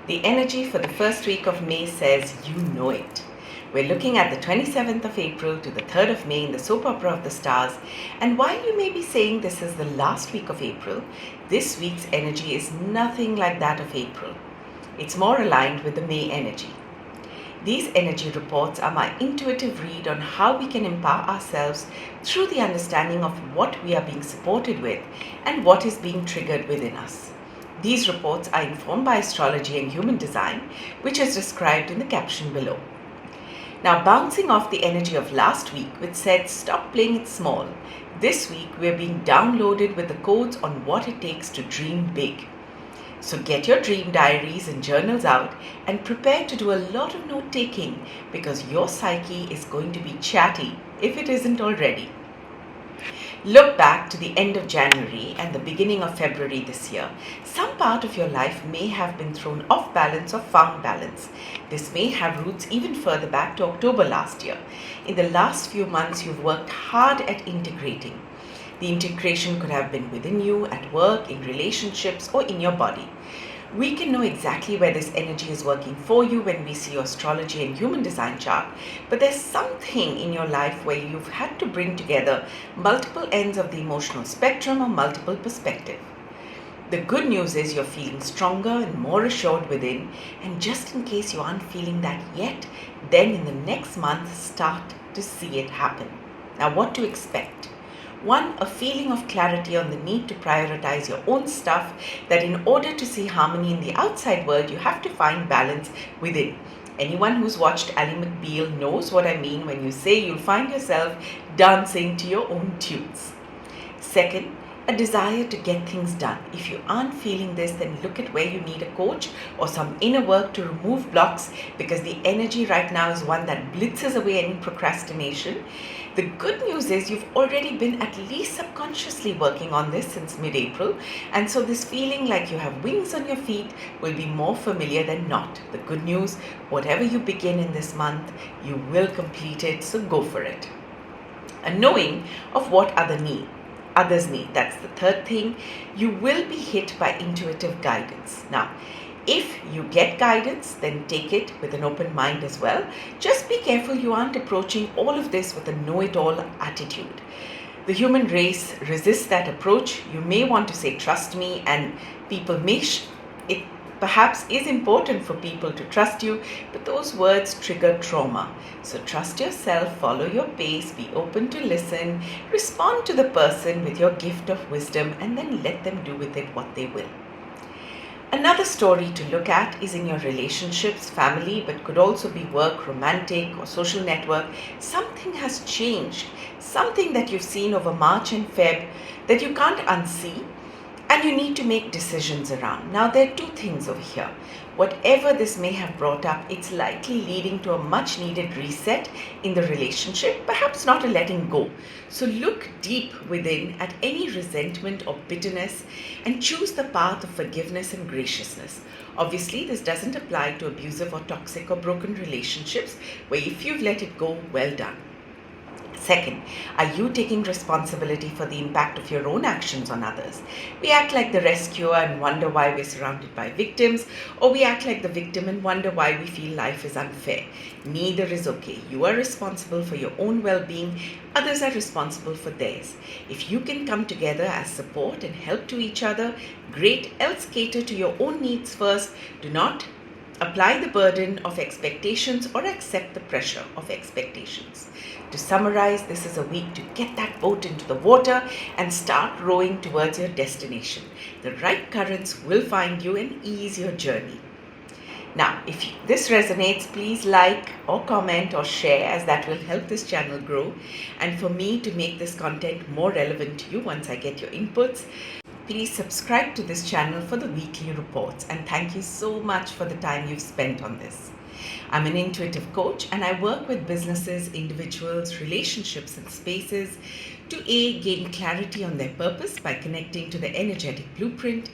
The energy for the first week of May says you know it. We're looking at the 27th of April to the 3rd of May in the soap opera of the stars. And while you may be saying this is the last week of April, this week's energy is nothing like that of April. It's more aligned with the May energy. These energy reports are my intuitive read on how we can empower ourselves through the understanding of what we are being supported with and what is being triggered within us. These reports are informed by astrology and human design, which is described in the caption below. Now, bouncing off the energy of last week, which said stop playing it small, this week we are being downloaded with the codes on what it takes to dream big. So get your dream diaries and journals out and prepare to do a lot of note taking because your psyche is going to be chatty if it isn't already. Look back to the end of January and the beginning of February this year. Some part of your life may have been thrown off balance or found balance. This may have roots even further back to October last year. In the last few months, you've worked hard at integrating. The integration could have been within you, at work, in relationships, or in your body. We can know exactly where this energy is working for you when we see your astrology and human design chart, but there's something in your life where you've had to bring together multiple ends of the emotional spectrum or multiple perspectives. The good news is you're feeling stronger and more assured within, and just in case you aren't feeling that yet, then in the next month start to see it happen. Now, what to expect? 1, a feeling of clarity on the need to prioritize your own stuff, that in order to see harmony in the outside world, you have to find balance within. Anyone who's watched Ally McBeal knows what I mean when you say you'll find yourself dancing to your own tunes. 2, a desire to get things done. If you aren't feeling this, then look at where you need a coach or some inner work to remove blocks, because the energy right now is one that blitzes away any procrastination. The good news is you've already been at least subconsciously working on this since mid-April, and so this feeling like you have wings on your feet will be more familiar than not. The good news, whatever you begin in this month, you will complete it, so go for it. A knowing of what others need. That's the 3rd thing. You will be hit by intuitive guidance. Now, if you get guidance, then take it with an open mind as well. Just be careful you aren't approaching all of this with a know-it-all attitude. The human race resists that approach. You may want to say, trust me, and people may it perhaps is important for people to trust you, but those words trigger trauma. So trust yourself, follow your pace, be open to listen, respond to the person with your gift of wisdom, and then let them do with it what they will. Another story to look at is in your relationships, family, but could also be work, romantic, or social network. Something has changed, something that you've seen over March and Feb that you can't unsee, and you need to make decisions around. Now, there are 2 things over here. Whatever this may have brought up, it's likely leading to a much needed reset in the relationship, perhaps not a letting go. So look deep within at any resentment or bitterness and choose the path of forgiveness and graciousness. Obviously, this doesn't apply to abusive or toxic or broken relationships where if you've let it go, well done. 2, are you taking responsibility for the impact of your own actions on others? We act like the rescuer and wonder why we're surrounded by victims, or we act like the victim and wonder why we feel life is unfair. Neither is okay. You are responsible for your own well-being. Others are responsible for theirs. If you can come together as support and help to each other, great. Else cater to your own needs first. Do not apply the burden of expectations or accept the pressure of expectations. To summarize, this is a week to get that boat into the water and start rowing towards your destination. The right currents will find you and ease your journey. Now, if this resonates, please like or comment or share, as that will help this channel grow and for me to make this content more relevant to you once I get your inputs. Please subscribe to this channel for the weekly reports, and thank you so much for the time you've spent on this. I'm an intuitive coach, and I work with businesses, individuals, relationships, and spaces to A, gain clarity on their purpose by connecting to the energetic blueprint.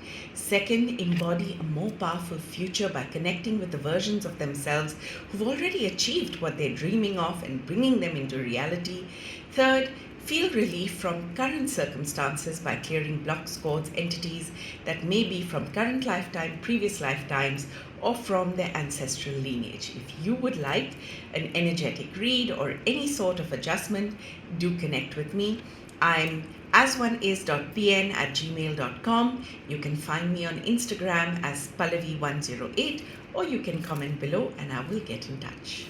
2, embody a more powerful future by connecting with the versions of themselves who've already achieved what they're dreaming of and bringing them into reality. 3, Feel relief from current circumstances by clearing blocks, cords, entities that may be from current lifetime, previous lifetimes, or from their ancestral lineage. If you would like an energetic read or any sort of adjustment, do connect with me. I'm asoneis.pn@gmail.com. You can find me on Instagram as Pallavi108, or you can comment below and I will get in touch.